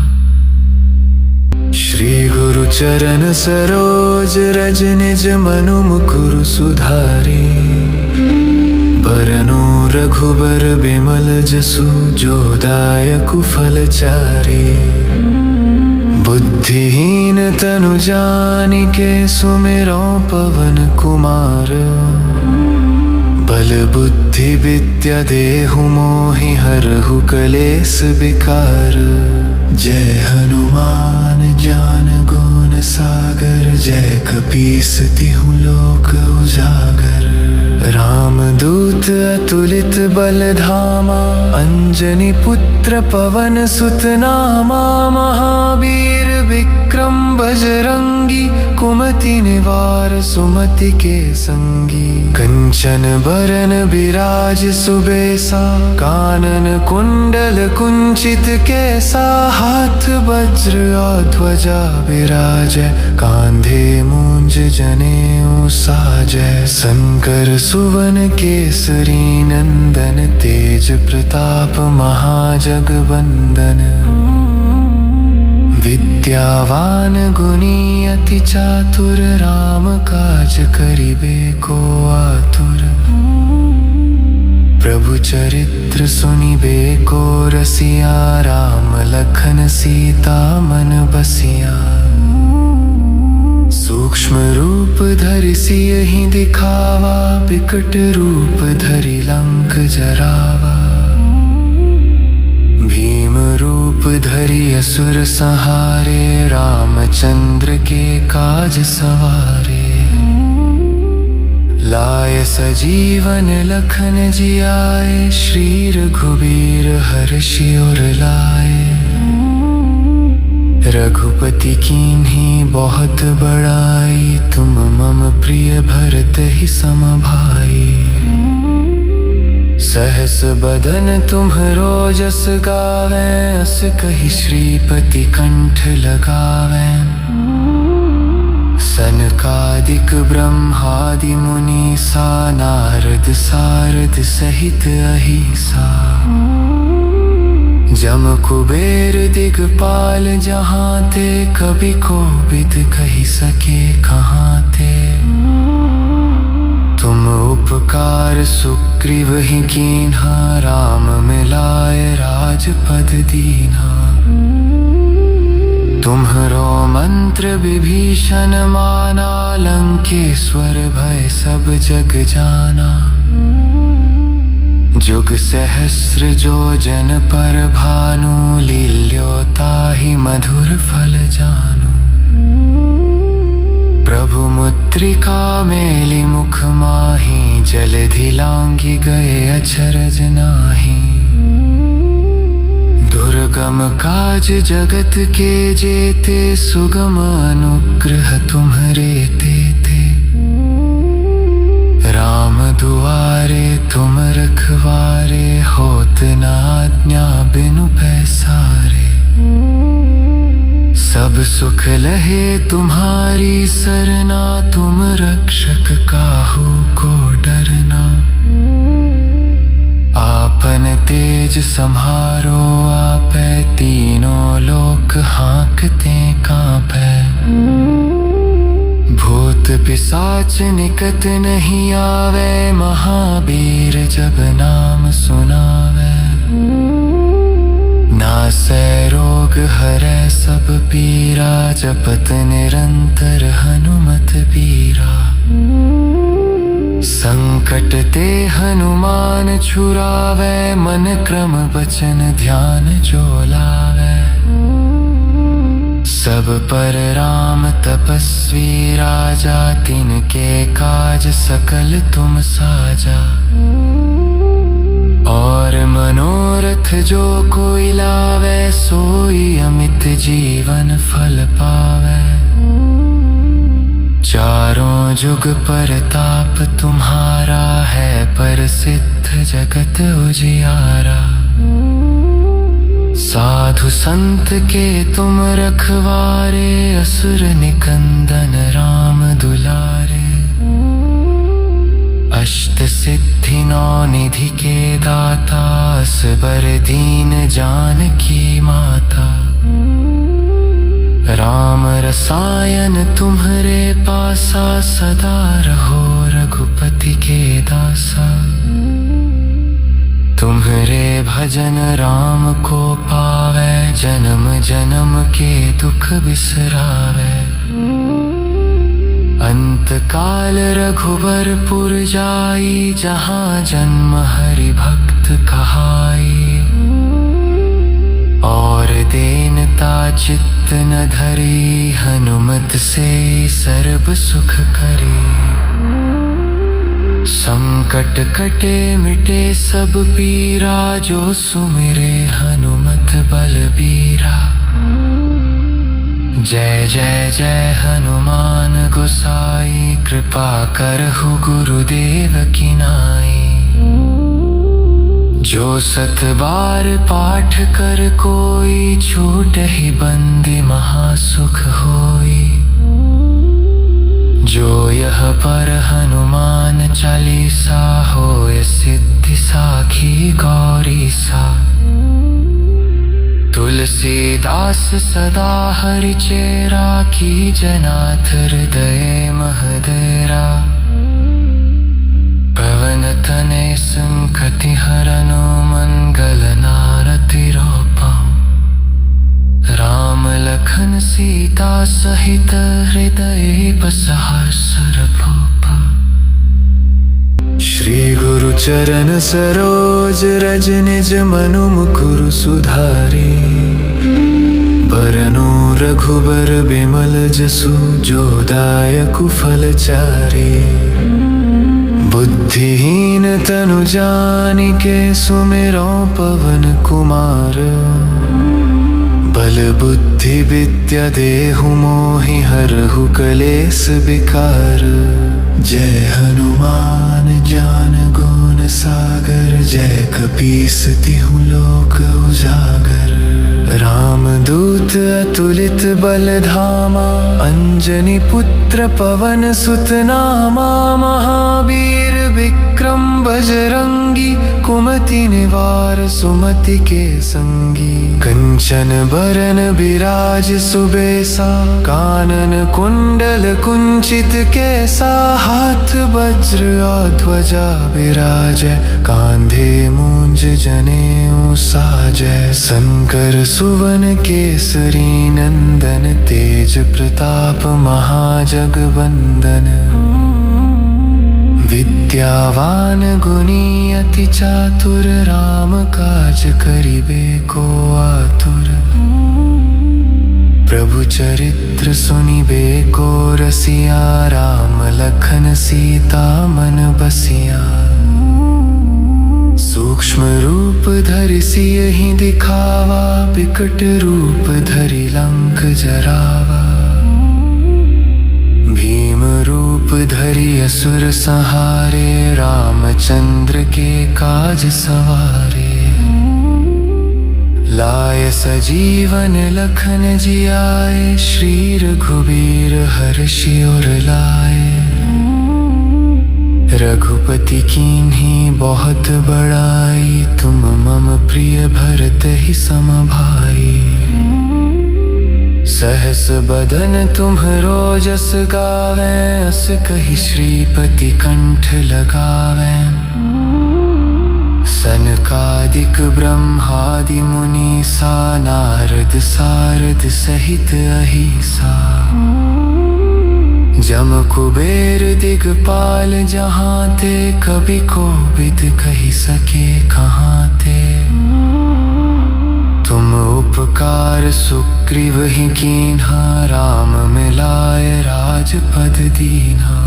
श्री गुरु चरण सरोज रज, निज मनु मुकुर सुधारी। बरनु रघुबर बिमल जसु, जो दायक फल चारी। बुद्धिहीन तनु जानिके, सुमिरो पवन कुमार। बल बुद्धि विद्या देहु मोहि, हरहु कलेस विकार। जय हनुमान ज्ञान गुण सागर, जय कपीस तिहु लोक उजागर। राम दूत अतुलित बल धामा, अंजनी पुत्र पवन सुत नामा। महावीर विक्रम बजरंगी, कुमति निवार सुमति के संगी। कंचन बरन बिराज सुबेसा, कानन कुंडल कुंचित केसा। हाथ वज्र और ध्वजा विराजै, कांधे मूंज जनेऊ साजै। शंकर सुवन केसरी नंदन, तेज प्रताप महाजगवंदन। विद्यावान गुणी अति चातुर, राम काज करिबे को आतुर। प्रभु चरित्र सुनिबे को रसिया, राम लखन सीता मन बसिया। सूक्ष्म रूप धरि सियहि दिखावा, विकट रूप धरि लंक जरावा। भीम रूप धरि असुर संहारे, रामचंद्र के काज सवारे। लाय सजीवन लखन जियाए, श्री रघुबीर हर्षि उर लाए। रघुपति कीन्ही बहुत बड़ाई, तुम मम प्रिय भरत ही सम भाई। सहस बदन तुम्हरो जस गावे, अस कहि श्रीपति कंठ लगावे। सनकादिक ब्रह्मादि मुनीसा, नारद सारद सहित अहिसा। जम कुबेर दिगपाल जहाँ ते, कवि कोविद कहि सके कहाँ ते। तुम उपकार सुग्रीव ही कीन्हा, राम मिलाए राजपद दीन्हा। तुम्हरो मंत्र विभीषण माना, लंकेश्वर भय सब जग जाना। जुग सहस्र जो जन पर भानु, लील्योताहि मधुर फल जानू। प्रभु मुद्रिका मेलि मुख माहि, जलधि लांघि गए अचरज नाहि। दुर्गम काज जगत के जेते, सुगम अनुग्रह तुम्हरे तेते। राम दुआरे तुम रखवारे, होत न आज्ञा बिनु पैसारे। सब सुख लहे तुम्हारी सरना, तुम रक्षक काहू को डरना। आपन तेज सम्हारो आपै, तीनों लोक हाँकते कांपै। भूत पिशाच निकट नहीं आवे, महावीर जब नाम सुनावे। नासै रोग हरै सब पीरा, जपत निरंतर हनुमत बीरा। संकट ते हनुमान छुरावे, मन क्रम वचन ध्यान जो लावे। सब पर राम तपस्वी राजा, तिनके काज सकल तुम साजा। और मनोरथ जो कोई लावे, सोई अमित जीवन फल पावे। चारों जुग परताप तुम्हारा, है प्रसिद्ध जगत उजियारा। साधु संत के तुम रखवारे, असुर निकंदन राम दुलारे। अष्ट सिद्धि नौ निधि के दाता, असबर दीन जानकी माता। राम रसायन तुम्हरे पासा, सदा रहो रघुपति के दासा। तुम्हरे भजन राम को पावे, जन्म जन्म के दुख बिसरावे। अंत काल रघुबरपुर जाई, जहाँ जन्म हरि भक्त कहाई। और दीनता चित्त न धरी, हनुमत से सर्ब सुख करी। संकट कटे मिटे सब पीरा, जो सुमिरे हनुमत बलबीरा। जय जय जय हनुमान गोसाई, कृपा करहु गुरुदेव की नाई। जो सत बार पाठ कर कोई, छूटहि बंदी महासुख होई। जो यह पर हनुमान चालीसा, होय सिद्धि साखी गौरी सा। तुलसीदास सदा हरिचेरा, की जनाथ हृदय महदेरा। पवन तनय संकटि हरनो, मंगल नारति रोपा। राम लखन सीता सहित, हृदय बसहा सरभूपा। श्री गुरु चरण सरोज रज, निज मनु मुकुरु सुधारे। बरनु रघुबर बिमल जसु, जो दायकु फल चारे। बुद्धिहीन तनु जानिके, सुमिरौ पवन कुमार। बल बल बुद्धि विद्या देहु मोहि हरहु कलेस विकार। जय हनुमान ज्ञान गुण सागर, जय कपीस तिहु लोक उजागर। रामदूत अतुलित बल धामा, अंजनी पुत्र पवन सुत नामा। महावीर विक्रम बजरंगी, कुमति निवार सुमति के संगी। कंचन बरन बिराज सुबेसा, कानन कुंडल कुंचित केसा। हाथ वज्र और ध्वजा विराजै, कांधे मूंज जनेऊ साजै। शंकर सुवन केसरी नंदन, तेज प्रताप महाजगवंदन। विद्यावान गुणी अति चातुर, राम काज करिबे को आतुर। प्रभु चरित्र सुनिबे को रसिया, राम लखन सीता मन बसिया। सूक्ष्म रूप धरि सियहि दिखावा, विकट रूप धरि लंक जरावा। भीम रूप धरि असुर संहारे, रामचंद्र के काज सवारे। लाय सजीवन लखन जियाए, श्री रघुबीर हर्षि उर लाए। रघुपति कीन्ही बहुत बड़ाई, तुम मम प्रिय भरत ही सम भाई। सहस बदन तुम्हरो जस गावे, अस कहि श्रीपति कंठ लगावे। सनकादिक ब्रह्मादि मुनीसा, नारद सारद सहित अहिसा। जम कुबेर दिगपाल जहाँ ते, कवि कोविद कहि सके कहाँ ते। तुम उपकार सुग्रीव ही कीन्हा, राम मिलाय राजपद दीन्हा।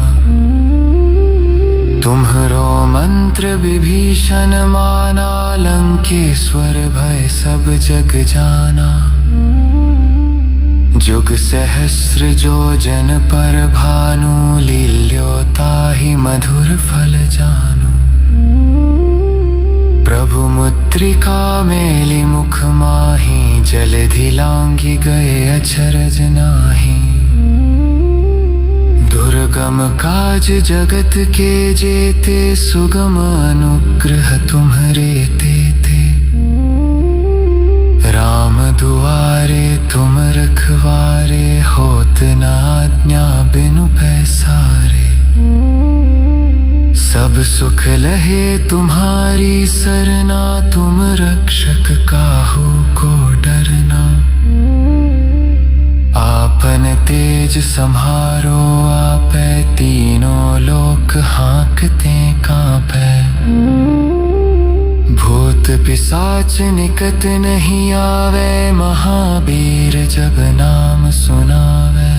तुम्हरो मंत्र विभीषण माना, लंकेश्वर भय सब जग जाना। जुग सहस्र जो जन पर भानु, लील्यो ताहि मधुर फल जानू। प्रभु मुद्रिका मेलि मुख माहि, जलधि लांघि गए अचरज नाही। दुर्गम काज जगत के जेते, सुगम अनुग्रह तुम्हरे तेते। राम दुआरे तुम रखवारे, होत न आज्ञा बिनु पैसारे। सब सुख लहे तुम्हारी सरना, तुम रक्षक काहू को डरना। आपन तेज सम्हारो आपै, तीनों लोक हाँकते कांपै। भूत पिशाच निकट नहीं आवे, महावीर जब नाम सुनावे।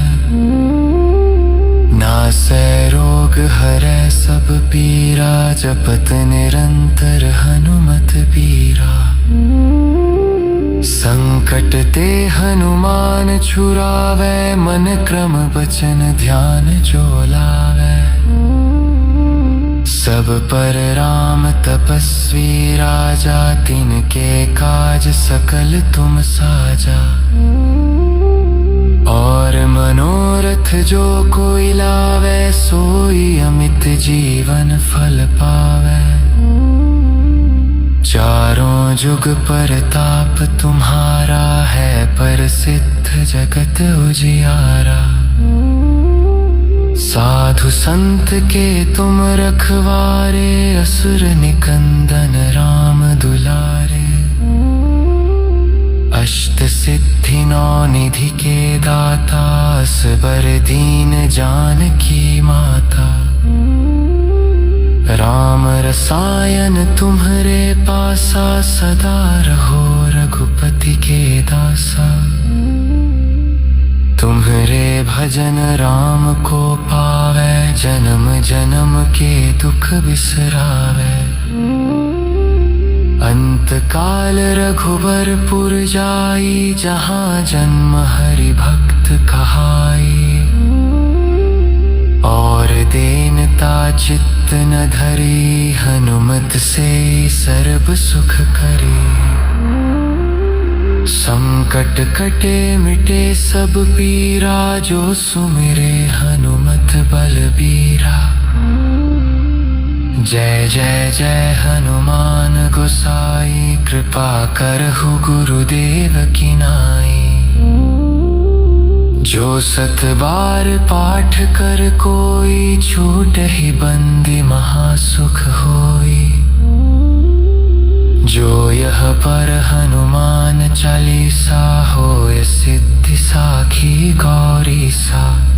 नासै रोग हरै सब पीरा, जपत निरंतर हनुमत बीरा। संकट ते हनुमान छुरावे, मन क्रम वचन ध्यान जो लावे। सब पर राम तपस्वी राजा, तिनके काज सकल तुम साजा। और मनोरथ जो कोई लावे, सोई अमित जीवन फल पावे। चारों जुग परताप तुम्हारा है, प्रसिद्ध जगत उजियारा। साधु संत के तुम रखवारे, असुर निकंदन राम दुलारे। अष्ट सिद्धि नौ निधि के दाता, असबर दीन जानकी माता। राम रसायन तुम्हरे पासा, सदा रहो रघुपति के दासा। तुम्हरे भजन राम को पावे, जन्म जन्म के दुख बिसरावे। अंत काल रघुबरपुर जाई, जहाँ जन्म हरि भक्त कहाई। और दीनता चित्त न धरी, हनुमत से सर्ब सुख करी। संकट कटे मिटे सब पीरा, जो सुमिरे हनुमत बलबीरा। जय जय जय हनुमान गोसाई, कृपा करहु गुरुदेव की नाई। जो सत बार पाठ कर कोई, छूटहि बंदी महासुख होई। जो यह पर हनुमान चालीसा, होय सिद्धि साखी गौरी सा।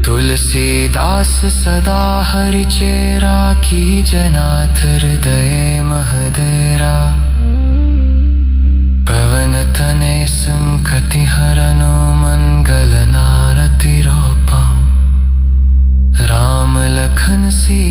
तुलसीदास सदा हरिचेरा, की जनाथ हृदय महदेरा। पवन तनय संकटि हरनो, मंगल नारति रूपम। राम लखन सीता